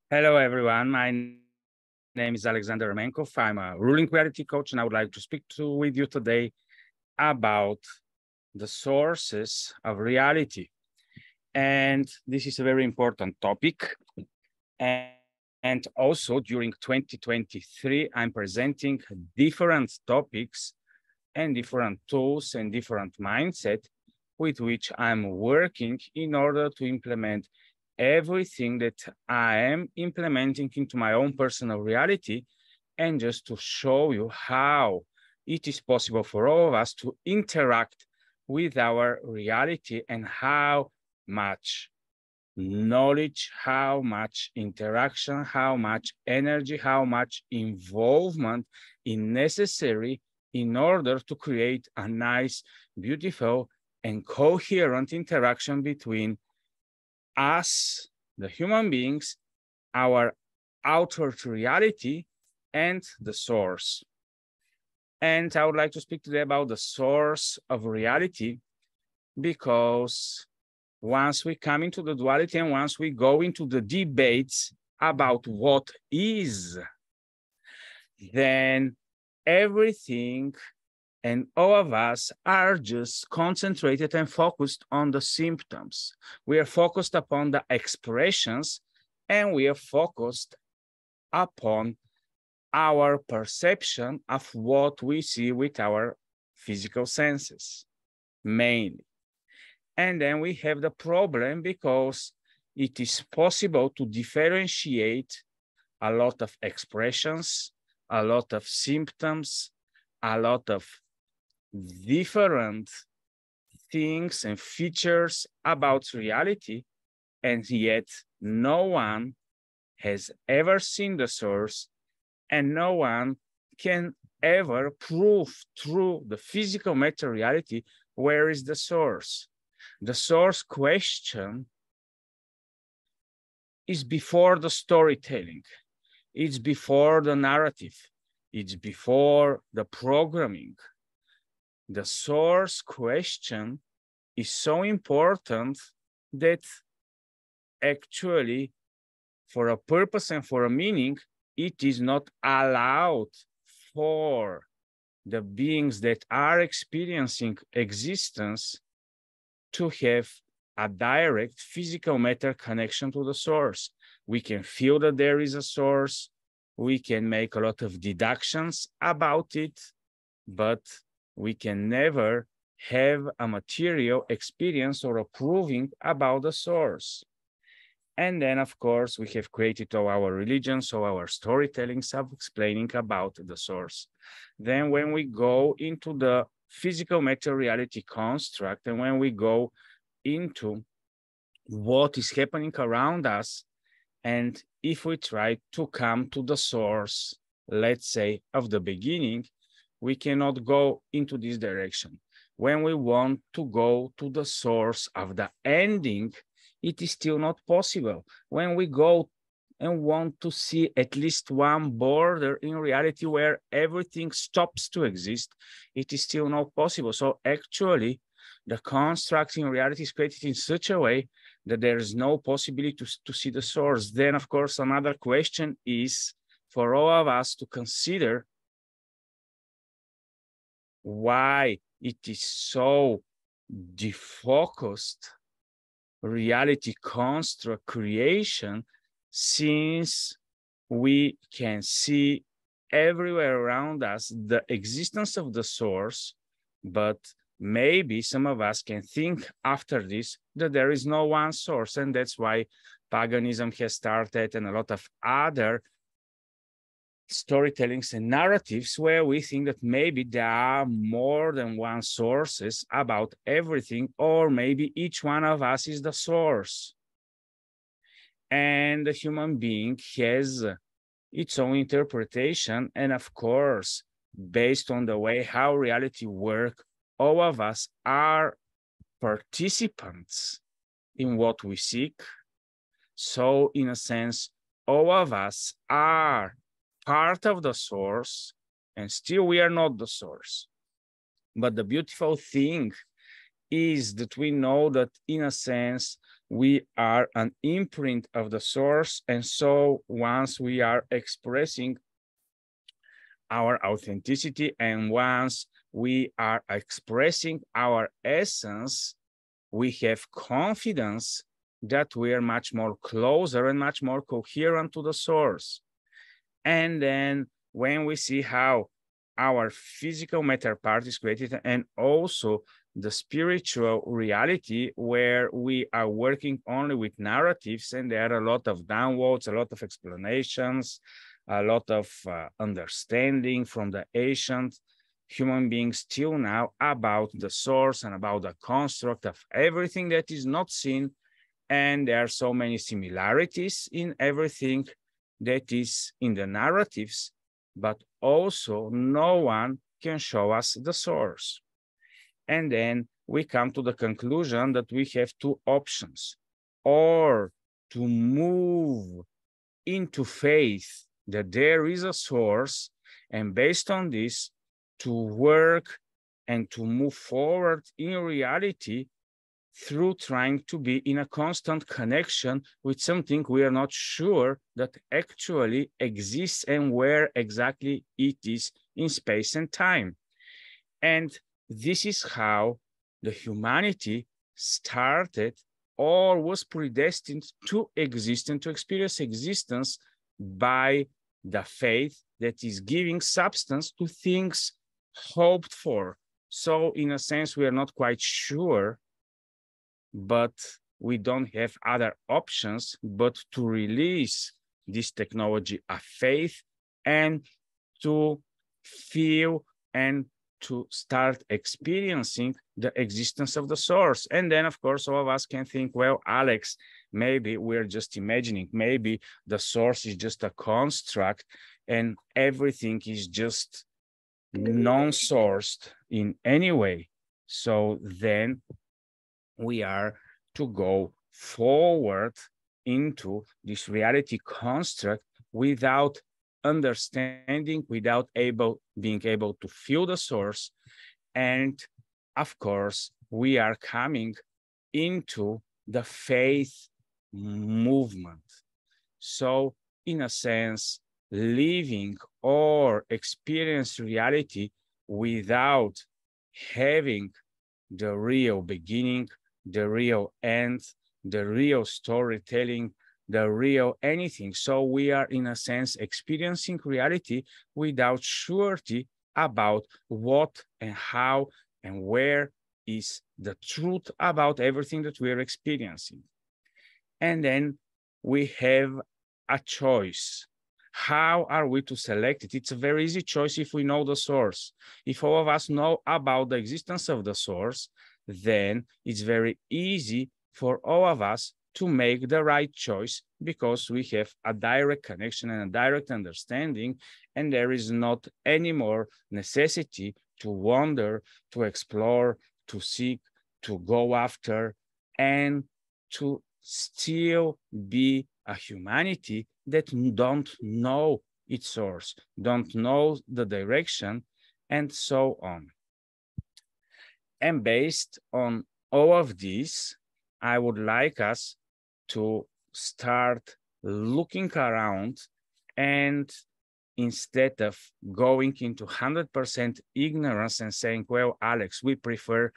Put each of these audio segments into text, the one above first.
Hello, everyone. My name is Alexander Remenkov. I'm a ruling reality coach, and I would like to speak with you today about the sources of reality. And this is a very important topic. And also during 2023, I'm presenting different topics and different tools and different mindset with which I'm working in order to implement everything that I am implementing into my own personal reality, and just to show you how it is possible for all of us to interact with our reality and how much knowledge, how much interaction, how much energy, how much involvement is necessary in order to create a nice, beautiful, and coherent interaction between us, the human beings, our outer reality, and the source. And I would like to speak today about the source of reality, because once we come into the duality and once we go into the debates about what is, then everything and all of us are just concentrated and focused on the symptoms. We are focused upon the expressions, and we are focused upon our perception of what we see with our physical senses, mainly. And then we have the problem because it is possible to differentiate a lot of expressions, a lot of symptoms, a lot of different things and features about reality, and yet no one has ever seen the source, and no one can ever prove through the physical materiality where is the source. The source question is before the storytelling. It's before the narrative. It's before the programming. The source question is so important that actually, for a purpose and for a meaning, it is not allowed for the beings that are experiencing existence to have a direct physical matter connection to the source. We can feel that there is a source. We can make a lot of deductions about it, but we can never have a material experience or a proving about the source. And then, of course, we have created all our religions, all our storytellings of explaining about the source. Then when we go into the physical materiality construct, and when we go into what is happening around us, and if we try to come to the source, let's say, of the beginning, we cannot go into this direction. When we want to go to the source of the ending, it is still not possible. When we go and want to see at least one border in reality where everything stops to exist, it is still not possible. So actually, the construct in reality is created in such a way that there is no possibility to see the source. Then, of course, another question is for all of us to consider why it is so defocused reality construct creation, since we can see everywhere around us the existence of the source, but maybe some of us can think after this that there is no one source, and that's why paganism has started and a lot of other storytellings and narratives where we think that maybe there are more than one sources about everything, or maybe each one of us is the source. And the human being has its own interpretation. And of course, based on the way how reality works, all of us are participants in what we seek. So in a sense, all of us are part of the source, and still we are not the source. But the beautiful thing is that we know that in a sense, we are an imprint of the source. And so once we are expressing our authenticity and once we are expressing our essence, we have confidence that we are much more closer and much more coherent to the source. And then when we see how our physical matter part is created and also the spiritual reality where we are working only with narratives, and there are a lot of downloads, a lot of explanations, a lot of understanding from the ancient human beings till now about the source and about the construct of everything that is not seen. And there are so many similarities in everything that is in the narratives, but also no one can show us the source. And then we come to the conclusion that we have two options: or to move into faith that there is a source, and based on this, to work and to move forward in reality through trying to be in a constant connection with something we are not sure that actually exists and where exactly it is in space and time. And this is how the humanity started or was predestined to exist and to experience existence by the faith that is giving substance to things hoped for. So in a sense, we are not quite sure, but we don't have other options but to release this technology of faith and to feel and to start experiencing the existence of the source. And then, of course, all of us can think, well, Alex, maybe we're just imagining, maybe the source is just a construct and everything is just non-sourced in any way. So then we are to go forward into this reality construct without understanding, without being able to feel the source. And of course, we are coming into the faith movement. So in a sense, living or experience reality without having the real beginning, the real end, the real storytelling, the real anything. So we are, in a sense, experiencing reality without surety about what and how and where is the truth about everything that we are experiencing. And then we have a choice. How are we to select it? It's a very easy choice if we know the source. If all of us know about the existence of the source, then it's very easy for all of us to make the right choice because we have a direct connection and a direct understanding, and there is not any more necessity to wander, to explore, to seek, to go after, and to still be a humanity that don't know its source, don't know the direction, and so on. And based on all of this, I would like us to start looking around, and instead of going into 100% ignorance and saying, well, Alex, we prefer,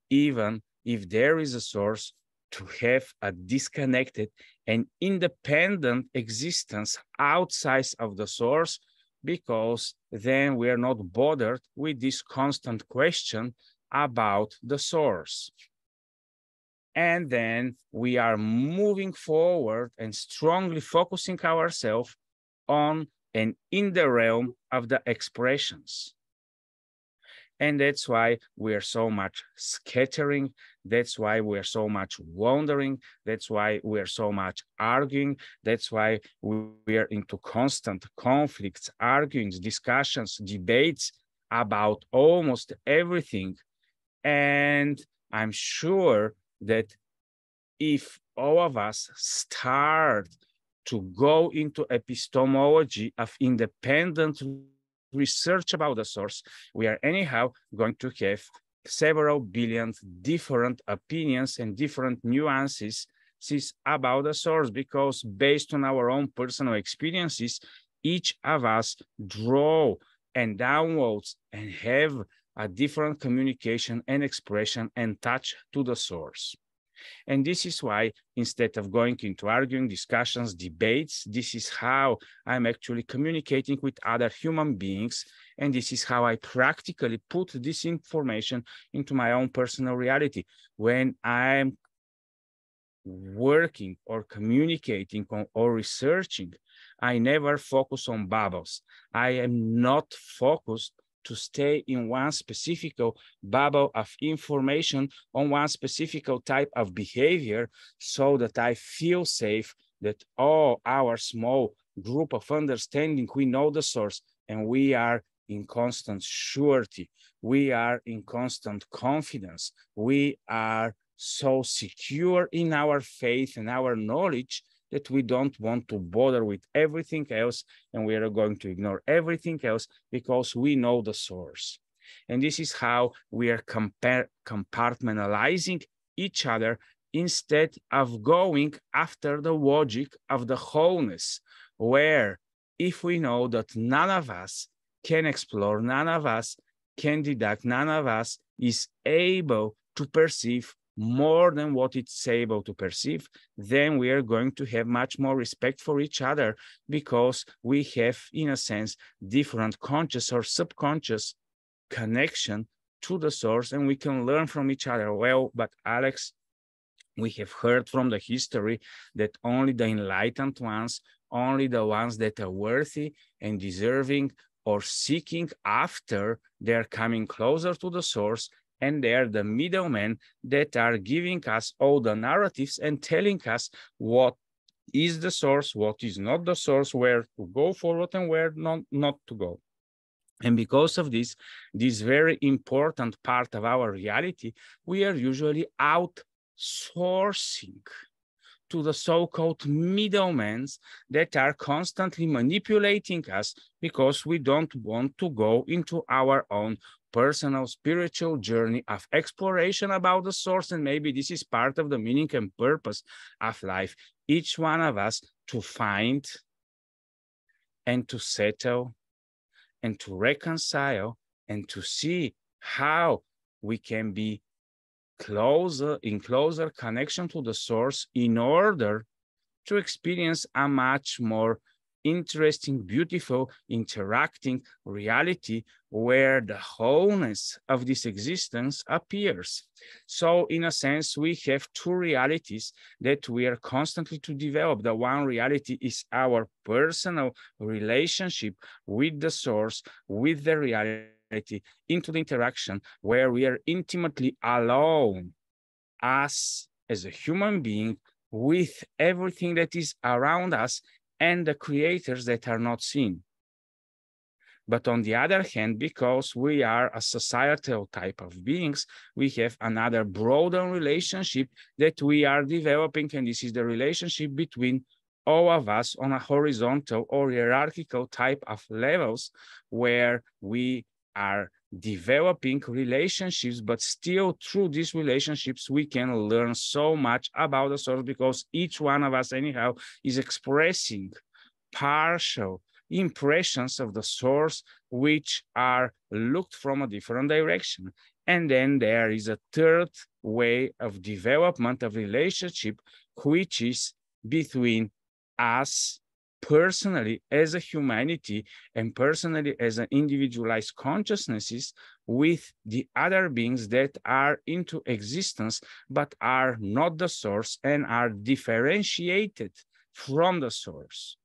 even if there is a source, to have a disconnected and independent existence outside of the source, because then we are not bothered with this constant question about the source. And then we are moving forward and strongly focusing ourselves on and in the realm of the expressions. And that's why we are so much scattering. That's why we are so much wandering. That's why we are so much arguing. That's why we are into constant conflicts, arguings, discussions, debates about almost everything. And I'm sure that if all of us start to go into epistemology of independent research about the source, we are anyhow going to have several billion different opinions and different nuances hypothesis about the source, because based on our own personal experiences, each of us draw and downloads and have a different communication and expression and touch to the source. And this is why, instead of going into arguing, discussions, debates, this is how I'm actually communicating with other human beings. And this is how I practically put this information into my own personal reality. When I'm working or communicating or researching, I never focus on bubbles. I am not focused to stay in one specific bubble of information on one specific type of behavior, so that I feel safe that all our small group of understanding, we know the source and we are in constant surety. We are in constant confidence. We are so secure in our faith and our knowledge that we don't want to bother with everything else, and we are going to ignore everything else because we know the source. And this is how we are compartmentalizing each other instead of going after the logic of the wholeness, where if we know that none of us can explore, none of us can deduct, none of us is able to perceive more than what it's able to perceive, then we are going to have much more respect for each other, because we have, in a sense, different conscious or subconscious connection to the source, and we can learn from each other. Well, but Alex, we have heard from the history that only the enlightened ones, only the ones that are worthy and deserving or seeking after, they're coming closer to the source, and they're the middlemen that are giving us all the narratives and telling us what is the source, what is not the source, where to go forward and where not to go. And because of this very important part of our reality, we are usually outsourcing to the so-called middlemen that are constantly manipulating us, because we don't want to go into our own personal spiritual journey of exploration about the source. And maybe this is part of the meaning and purpose of life. Each one of us to find and to settle and to reconcile and to see how we can be in closer connection to the source, in order to experience a much more interesting, beautiful, interacting reality where the wholeness of this existence appears. So in a sense, we have two realities that we are constantly to develop. The one reality is our personal relationship with the source, with the reality, into the interaction where we are intimately alone, us as a human being, with everything that is around us and the creators that are not seen. But on the other hand, because we are a societal type of beings, we have another broader relationship that we are developing, and this is the relationship between all of us on a horizontal or hierarchical type of levels, where we are developing relationships, but still through these relationships, we can learn so much about the source, because each one of us anyhow is expressing partial impressions of the source, which are looked from a different direction. And then there is a third way of development of relationship, which is between us personally as a humanity and personally as an individualized consciousnesses with the other beings that are into existence but are not the source and are differentiated from the source.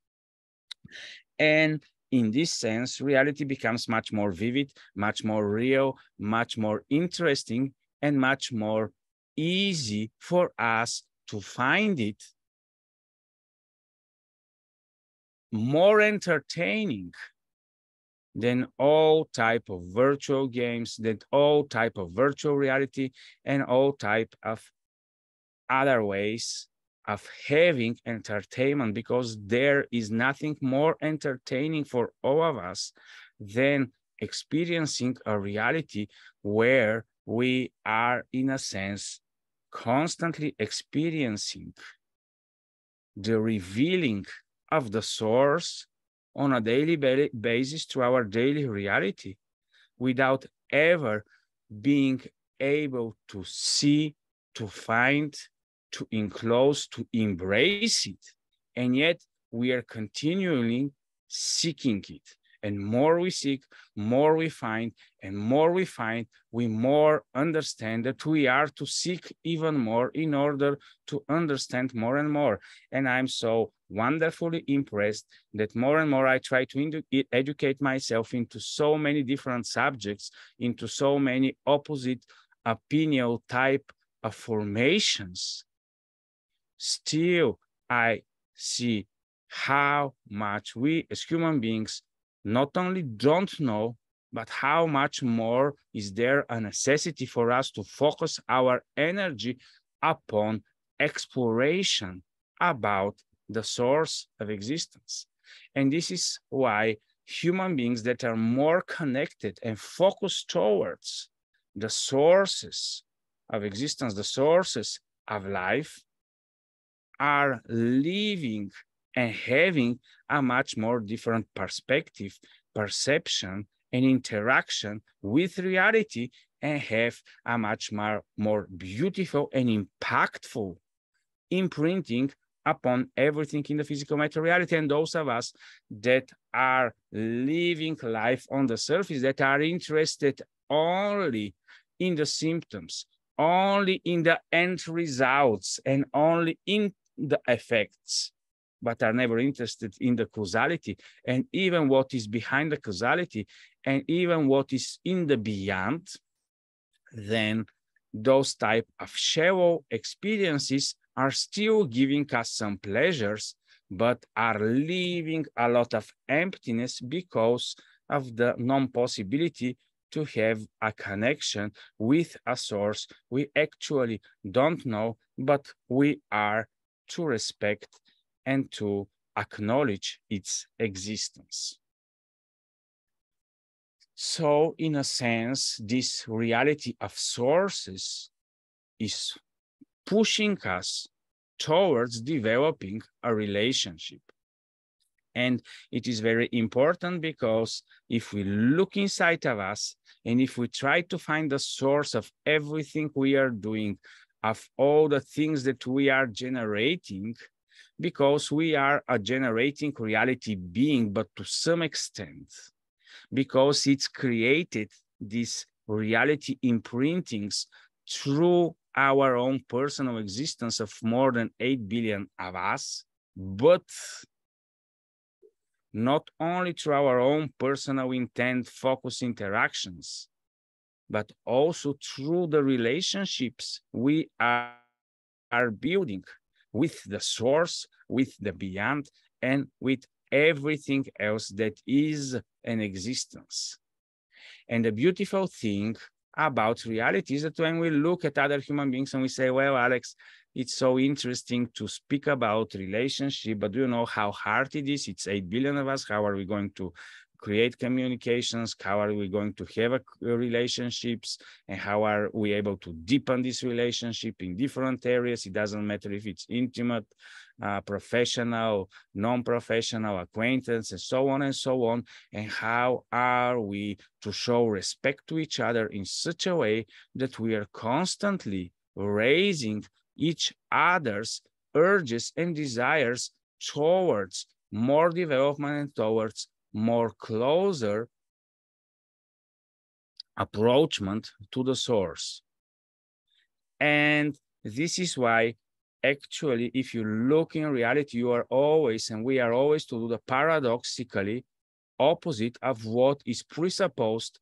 And in this sense, reality becomes much more vivid, much more real, much more interesting, and much more easy for us to find it, more entertaining than all type of virtual games, than all type of virtual reality, and all type of other ways of having entertainment, because there is nothing more entertaining for all of us than experiencing a reality where we are, in a sense, constantly experiencing the revealing of the source on a daily basis to our daily reality without ever being able to see, to find, to enclose, to embrace it. And yet we are continually seeking it. And more we seek, more we find, and more we find, we more understand that we are to seek even more in order to understand more and more. And I'm so wonderfully impressed that more and more I try to educate myself into so many different subjects, into so many opposite opinion type of formations. Still, I see how much we as human beings not only don't know, but how much more is there a necessity for us to focus our energy upon exploration about the source of existence. And this is why human beings that are more connected and focused towards the sources of existence, the sources of life, are living and having a much more different perspective, perception, and interaction with reality, and have a much more beautiful and impactful imprinting upon everything in the physical matter reality. And those of us that are living life on the surface, that are interested only in the symptoms, only in the end results, and only in the effects, but are never interested in the causality, and even what is behind the causality, and even what is in the beyond, then those type of shallow experiences are still giving us some pleasures, but are leaving a lot of emptiness because of the non-possibility to have a connection with a source we actually don't know, but we are to respect and to acknowledge its existence. So, in a sense, this reality of sources is pushing us towards developing a relationship. And it is very important because if we look inside of us and if we try to find the source of everything we are doing, of all the things that we are generating, because we are a generating reality being, but to some extent, because it's created these reality imprintings through our own personal existence of more than 8 billion of us, but not only through our own personal intent focus interactions, but also through the relationships we are building with the source, with the beyond, and with everything else that is an existence. And the beautiful thing about reality is that when we look at other human beings and we say, well, Alex, it's so interesting to speak about relationship, but do you know how hard it is? It's 8 billion of us. How are we going to create communications? How are we going to have relationships? And how are we able to deepen this relationship in different areas? It doesn't matter if it's intimate, professional, non-professional, acquaintance, and so on and so on. And how are we to show respect to each other in such a way that we are constantly raising each other's urges and desires towards more development and towards more closer approachment to the source. And this is why actually, if you look in reality, you are always, and we are always to do the paradoxically opposite of what is presupposed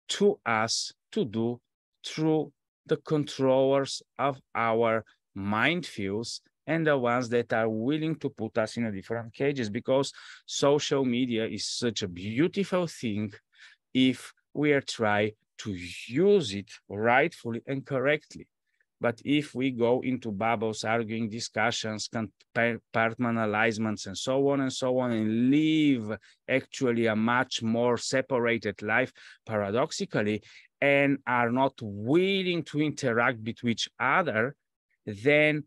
to us to do through the controllers of our mind fields and the ones that are willing to put us in a different cages, because social media is such a beautiful thing if we are trying to use it rightfully and correctly. But if we go into bubbles, arguing, discussions, compartmentalizements, and so on, and live actually a much more separated life, paradoxically, and are not willing to interact with each other, then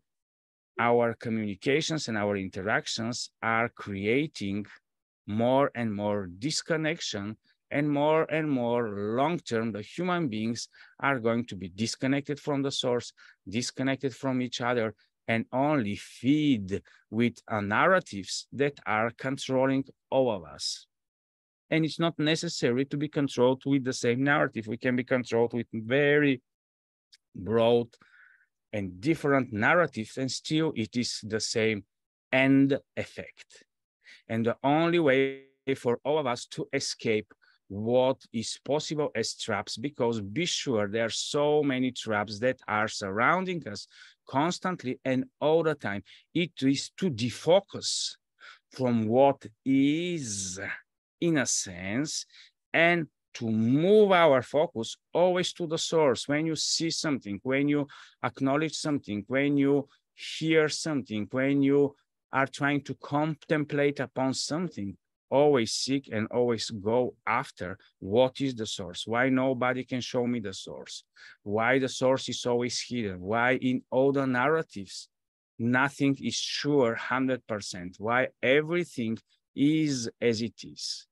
our communications and our interactions are creating more and more disconnection, and more long-term, the human beings are going to be disconnected from the source, disconnected from each other, and only feed with narratives that are controlling all of us. And it's not necessary to be controlled with the same narrative. We can be controlled with very broad and different narratives, and still it is the same end effect. And the only way for all of us to escape what is possible as traps, because be sure there are so many traps that are surrounding us constantly and all the time, it is to defocus from what is, in a sense, and to move our focus always to the source. When you see something, when you acknowledge something, when you hear something, when you are trying to contemplate upon something, always seek and always go after what is the source. Why nobody can show me the source? Why the source is always hidden? Why in all the narratives, nothing is sure 100%? Why everything is as it is?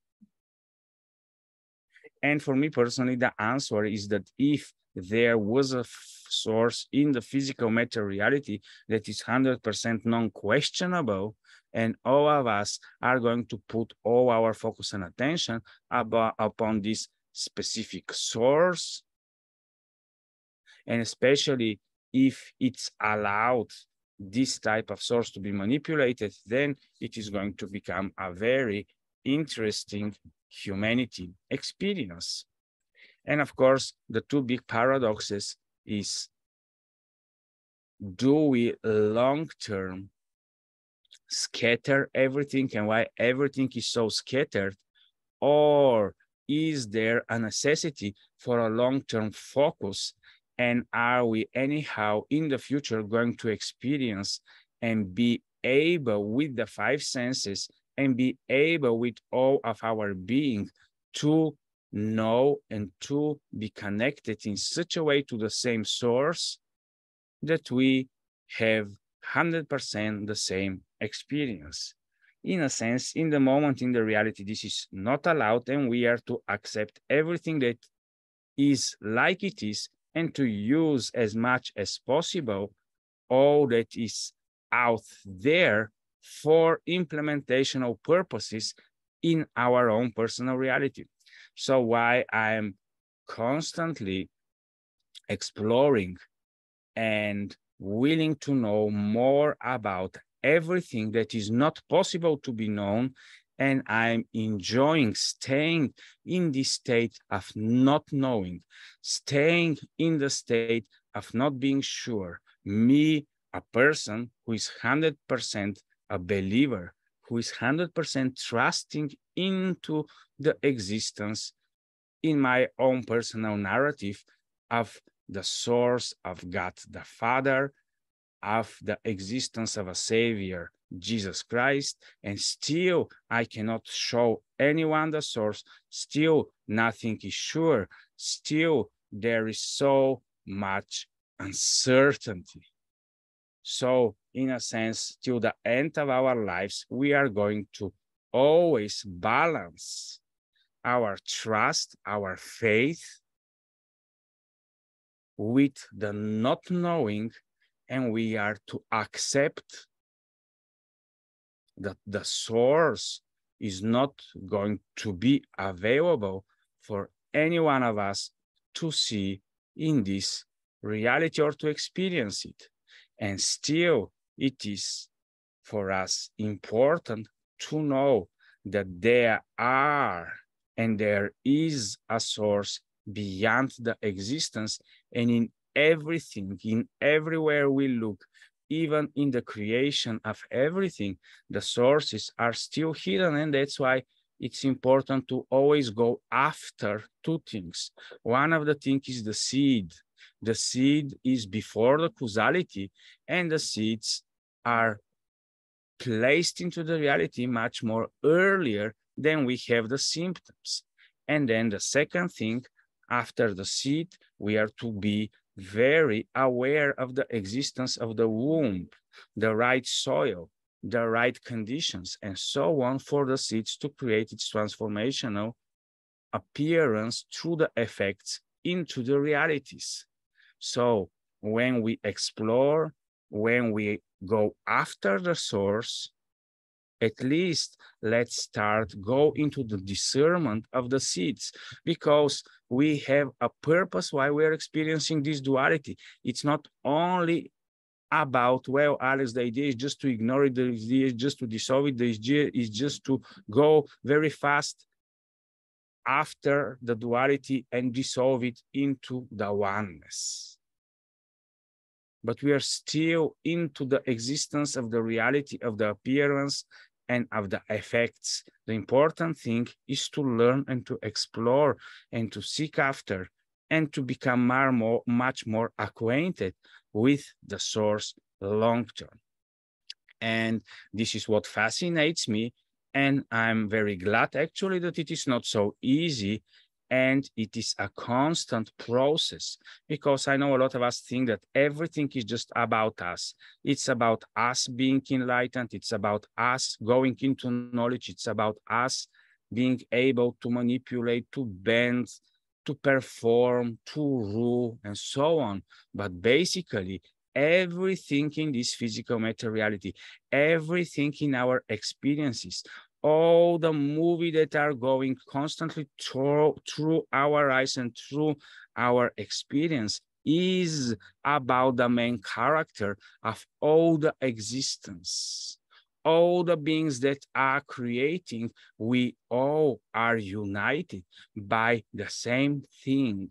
And for me personally, the answer is that if there was a source in the physical matter reality that is 100% non-questionable, and all of us are going to put all our focus and attention upon this specific source, and especially if it's allowed this type of source to be manipulated, then it is going to become a very interesting humanity experience. And of course, the two big paradoxes is, do we long-term scatter everything, and why everything is so scattered? Or is there a necessity for a long-term focus? And are we anyhow in the future going to experience and be able with the five senses and be able with all of our being to know and to be connected in such a way to the same source that we have 100% the same experience? In a sense, in the moment, in the reality, this is not allowed, and we are to accept everything that is like it is and to use as much as possible all that is out there for implementational purposes in our own personal reality. So why I'm constantly exploring and willing to know more about everything that is not possible to be known, and I'm enjoying staying in this state of not knowing, staying in the state of not being sure. Me, a person who is 100% a believer, who is 100% trusting into the existence in my own personal narrative of the source of God the Father, of the existence of a Savior, Jesus Christ, and still I cannot show anyone the source, still nothing is sure, still there is so much uncertainty. So in a sense, till the end of our lives, we are going to always balance our trust, our faith with the not knowing, and we are to accept that the source is not going to be available for any one of us to see in this reality or to experience it. And still, it is for us important to know that there are and there is a source beyond the existence, and in everything, in everywhere we look, even in the creation of everything, the sources are still hidden. And that's why it's important to always go after two things. One of the things is the seed. The seed is before the causality, and the seeds are placed into the reality much more earlier than we have the symptoms. And then the second thing, after the seed, we are to be very aware of the existence of the womb. the right soil, the right conditions, and so on for the seeds to create its transformational appearance through the effects into the realities. So when we explore, when we go after the source, at least let's go into the discernment of the seeds, because we have a purpose why we're experiencing this duality. It's not only about, well, Alex, the idea is just to ignore it, the idea is just to dissolve it, the idea is just to go very fast after the duality and dissolve it into the oneness. But we are still into the existence of the reality of the appearance and of the effects. The important thing is to learn and to explore and to seek after and to become much more acquainted with the source long term. And this is what fascinates me. And I'm very glad actually that it is not so easy and it is a constant process, because I know a lot of us think that everything is just about us. It's about us being enlightened. It's about us going into knowledge. It's about us being able to manipulate, to bend, to perform, to rule, and so on. But basically, everything in this physical materiality, everything in our experiences, all the movies that are going constantly through our eyes and through our experience is about the main character of all the existence. All the beings that are creating, we all are united by the same thing.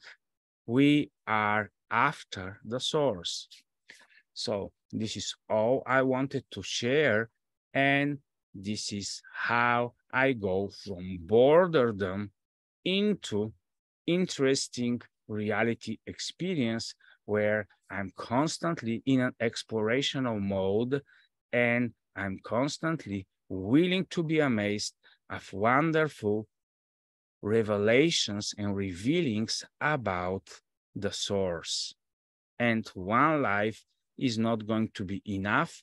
We are after the source. So this is all I wanted to share. And this is how I go from boredom into interesting reality experience, where I'm constantly in an explorational mode and I'm constantly willing to be amazed of wonderful revelations and revealings about the source. And one life is not going to be enough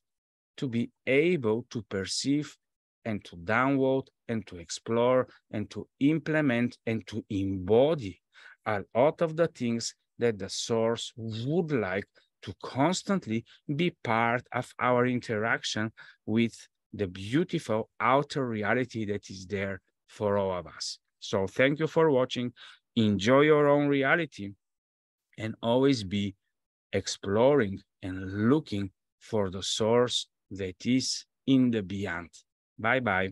to be able to perceive and to download and to explore and to implement and to embody a lot of the things that the source would like to constantly be part of our interaction with the beautiful outer reality that is there for all of us. So thank you for watching. Enjoy your own reality and always be exploring and looking for the source that is in the beyond. Bye-bye.